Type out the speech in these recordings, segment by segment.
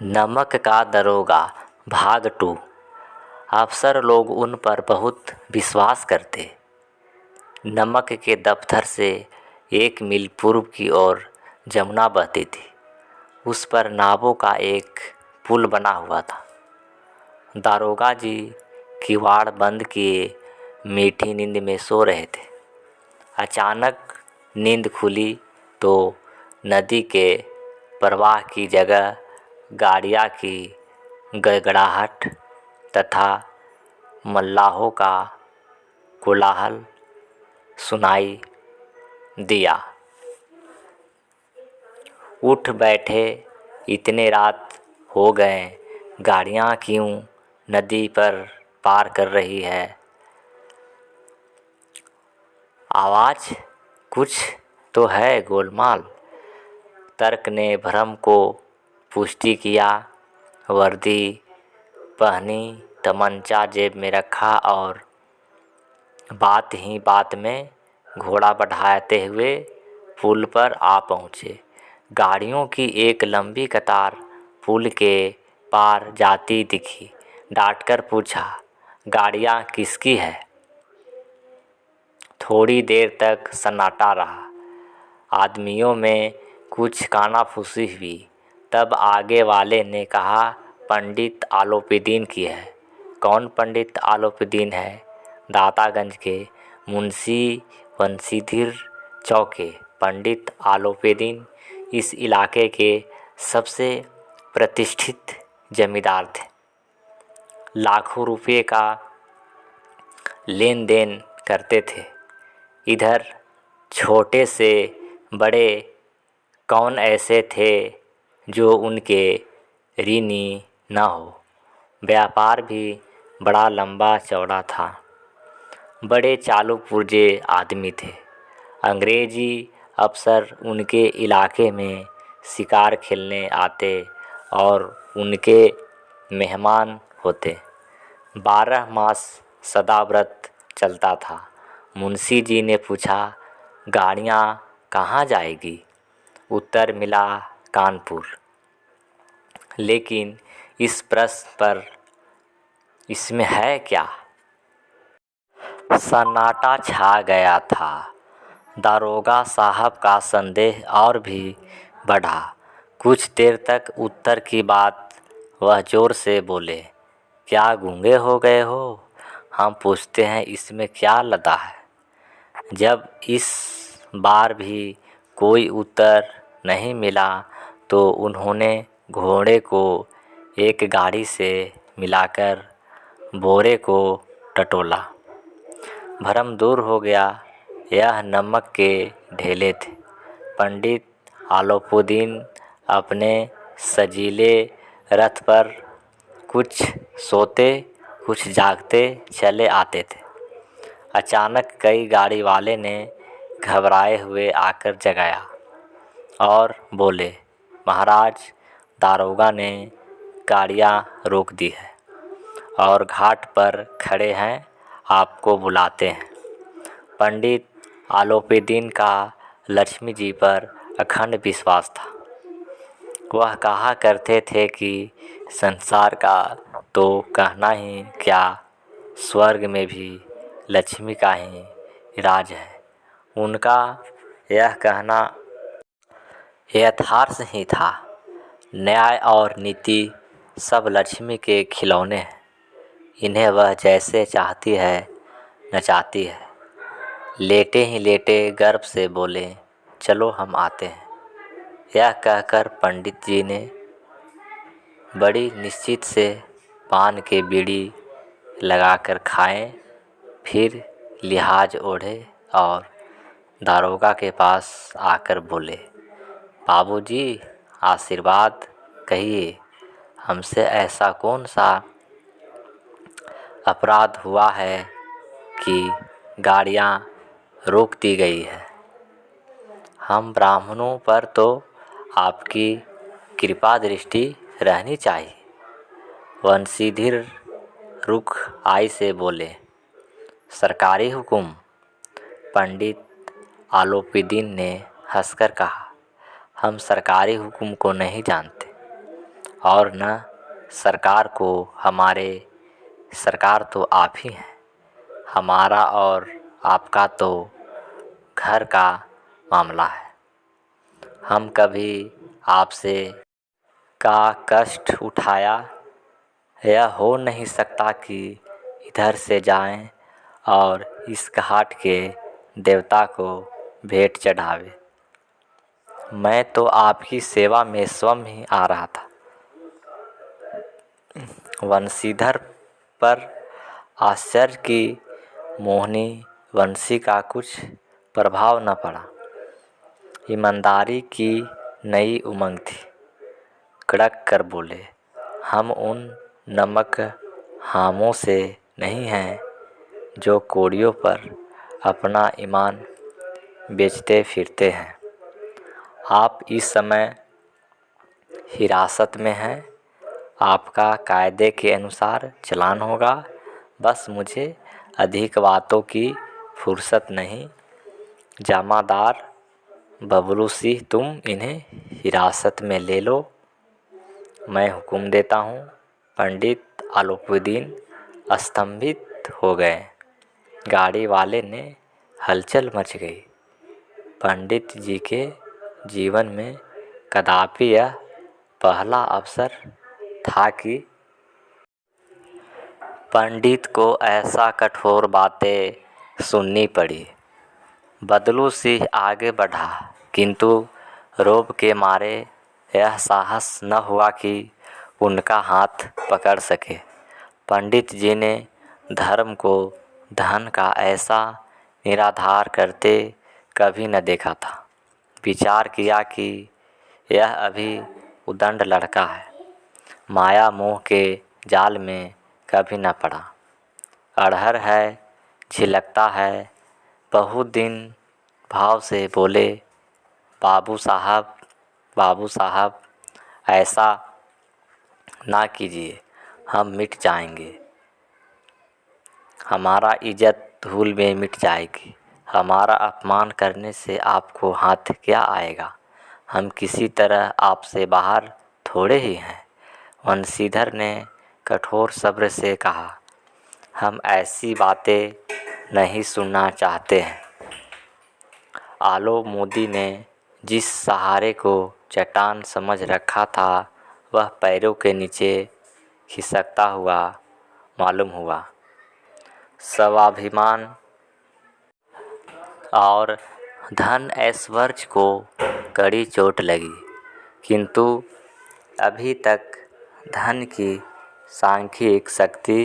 नमक का दरोगा भाग 2। अफसर लोग उन पर बहुत विश्वास करते। नमक के दफ्तर से 1 मील पूर्व की ओर जमुना बहती थी। उस पर नावों का एक पुल बना हुआ था। दारोगा जी किवाड़ बंद किए मीठी नींद में सो रहे थे। अचानक नींद खुली तो नदी के प्रवाह की जगह गाड़ियाँ की गड़गड़ाहट तथा मल्लाहों का कोलाहल सुनाई दिया। उठ बैठे, इतने रात हो गए, गाड़ियाँ क्यों नदी पर पार कर रही है? आवाज़ कुछ तो है गोलमाल। तर्क ने भ्रम को पुष्टि किया। वर्दी पहनी, तमंचा जेब में रखा और बात ही बात में घोड़ा बढ़ाते हुए पुल पर आ पहुँचे। गाड़ियों की एक लंबी कतार पुल के पार जाती दिखी। डांटकर पूछा, गाड़ियाँ किसकी है? थोड़ी देर तक सन्नाटा रहा। आदमियों में कुछ कानाफूसी हुई। तब आगे वाले ने कहा, पंडित आलोपीदीन की है। कौन पंडित आलोपीदीन है? दातागंज के मुंशी बंसीधर चौके पंडित आलोपीदीन इस इलाके के सबसे प्रतिष्ठित जमींदार थे। लाखों रुपये का लेन देन करते थे। इधर छोटे से बड़े कौन ऐसे थे जो उनके ऋणी न हो। व्यापार भी बड़ा लंबा चौड़ा था। बड़े चालू पुर्जे आदमी थे। अंग्रेजी अफसर उनके इलाके में शिकार खेलने आते और उनके मेहमान होते। 12 मास सदाव्रत चलता था। मुंशी जी ने पूछा, गाड़ियाँ कहाँ जाएगी? उत्तर मिला, कानपुर। लेकिन इस प्रश्न पर इसमें है क्या? सन्नाटा छा गया था। दारोगा साहब का संदेह और भी बढ़ा। कुछ देर तक उत्तर की बात वह जोर से बोले, क्या गूंगे हो गए हो? हम पूछते हैं इसमें क्या लदा है? जब इस बार भी कोई उत्तर नहीं मिला तो उन्होंने घोड़े को एक गाड़ी से मिलाकर बोरे को टटोला। भ्रम दूर हो गया। यह नमक के ढेले थे। पंडित आलोपीदीन अपने सजीले रथ पर कुछ सोते कुछ जागते चले आते थे। अचानक कई गाड़ी वाले ने घबराए हुए आकर जगाया और बोले, महाराज, दारोगा ने गाड़ियाँ रोक दी है और घाट पर खड़े हैं, आपको बुलाते हैं। पंडित आलोपीदीन का लक्ष्मी जी पर अखंड विश्वास था। वह कहा करते थे कि संसार का तो कहना ही क्या, स्वर्ग में भी लक्ष्मी का ही राज है। उनका यह कहना यथार्थ ही था। न्याय और नीति सब लक्ष्मी के खिलौने हैं। इन्हें वह जैसे चाहती है नचाती है। लेटे ही लेटे गर्व से बोले, चलो हम आते हैं। यह कहकर पंडित जी ने बड़ी निश्चित से पान के बीड़ी लगाकर खाए, फिर लिहाज ओढ़े और दारोगा के पास आकर बोले, बाबूजी, आशीर्वाद कहिए, हमसे ऐसा कौन सा अपराध हुआ है कि गाड़ियाँ रोक दी गई है? हम ब्राह्मणों पर तो आपकी कृपा दृष्टि रहनी चाहिए। बंसीधर रुख आई से बोले, सरकारी हुक्म? पंडित आलोपीदीन ने हंसकर कहा, हम सरकारी हुक्म को नहीं जानते और न सरकार को। हमारे सरकार तो आप ही हैं, हमारा और आपका तो घर का मामला है। हम कभी आपसे का कष्ट उठाया, यह हो नहीं सकता कि इधर से जाएं और इस घाट के देवता को भेंट चढ़ावे। मैं तो आपकी सेवा में स्वयं ही आ रहा था। वंशीधर पर आश्चर्य की मोहिनी वंशी का कुछ प्रभाव न पड़ा। ईमानदारी की नई उमंग थी। कड़क कर बोले, हम उन नमक हामों से नहीं हैं जो कोड़ियों पर अपना ईमान बेचते फिरते हैं। आप इस समय हिरासत में हैं, आपका कायदे के अनुसार चालान होगा। बस मुझे अधिक बातों की फुर्सत नहीं। जमादार बबलू सिंह, तुम इन्हें हिरासत में ले लो, मैं हुक्म देता हूँ। पंडित आलोपुद्दीन स्तंभित हो गए। गाड़ी वाले ने हलचल मच गई। पंडित जी के जीवन में कदापि यह पहला अवसर था कि पंडित को ऐसा कठोर बातें सुननी पड़ी। बदलू सिंह आगे बढ़ा, किंतु रोब के मारे यह साहस न हुआ कि उनका हाथ पकड़ सके। पंडित जी ने धर्म को धन का ऐसा निराधार करते कभी न देखा था। विचार किया कि यह अभी उदंड लड़का है, माया मोह के जाल में कभी न पड़ा। अड़हर है, झिलकता है। बहुत दिन भाव से बोले, बाबू साहब ऐसा ना कीजिए, हम मिट जाएंगे। हमारा इज्जत धूल में मिट जाएगी। हमारा अपमान करने से आपको हाथ क्या आएगा? हम किसी तरह आपसे बाहर थोड़े ही हैं। वंशीधर ने कठोर सब्र से कहा, हम ऐसी बातें नहीं सुनना चाहते हैं। आलो मोदी ने जिस सहारे को चट्टान समझ रखा था, वह पैरों के नीचे खिसकता हुआ मालूम हुआ। स्वाभिमान और धन ऐश्वर्य को कड़ी चोट लगी, किंतु अभी तक धन की सांख्यिक शक्ति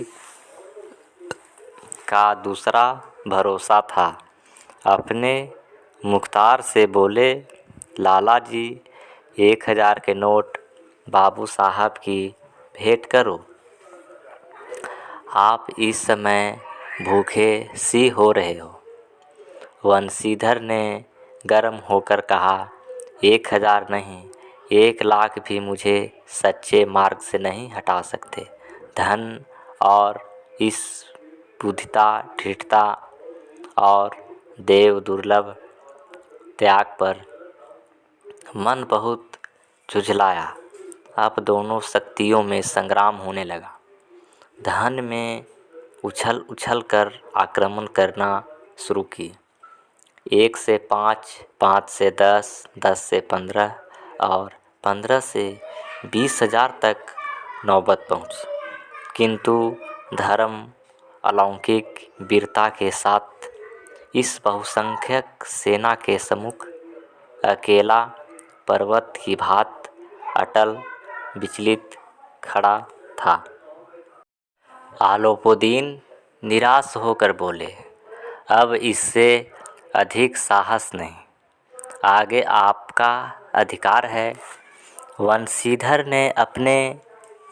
का दूसरा भरोसा था। अपने मुख्तार से बोले, लाला जी 1000 के नोट बाबू साहब की भेंट करो। आप इस समय भूखे सी हो रहे हो। वंशीधर ने गर्म होकर कहा, 1000 नहीं, 1 लाख भी मुझे सच्चे मार्ग से नहीं हटा सकते। धन और इस बुद्धिता, दृढ़ता और देव दुर्लभ त्याग पर मन बहुत झुझलाया। अब दोनों शक्तियों में संग्राम होने लगा। धन में उछल उछल कर आक्रमण करना शुरू की। 1 से 5, 5 से 10, 10 से 15 और 15 से 20,000 तक नौबत पहुंची। किंतु धर्म अलौकिक वीरता के साथ इस बहुसंख्यक सेना के सम्मुख अकेला पर्वत की भांति अटल विचलित खड़ा था। आलोपुद्दीन निराश होकर बोले, अब इससे अधिक साहस नहीं, आगे आपका अधिकार है। वंशीधर ने अपने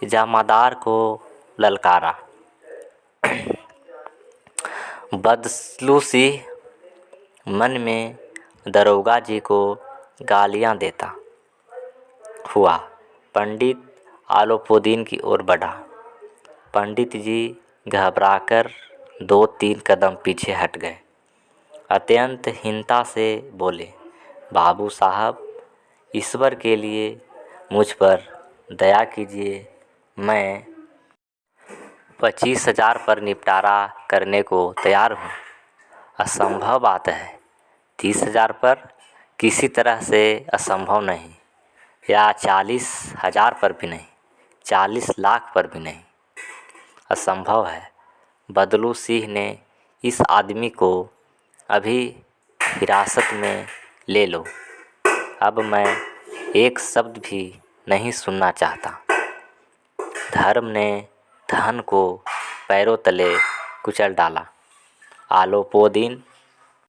जमादार को ललकारा। बदलू सिंह मन में दरोगा जी को गालियां देता हुआ पंडित आलोपुद्दीन की ओर बढ़ा। पंडित जी घबराकर 2-3 कदम पीछे हट गए। अत्यंत हीनता से बोले, बाबू साहब, ईश्वर के लिए मुझ पर दया कीजिए, मैं 25,000 पर निपटारा करने को तैयार हूँ। असंभव बात है, 30,000 पर किसी तरह से असंभव नहीं, या 40,000 पर भी नहीं, 40 लाख पर भी नहीं, असंभव है। बदलू सिंह ने इस आदमी को अभी हिरासत में ले लो, अब मैं एक शब्द भी नहीं सुनना चाहता। धर्म ने धन को पैरों तले कुचल डाला। आलोपोदीन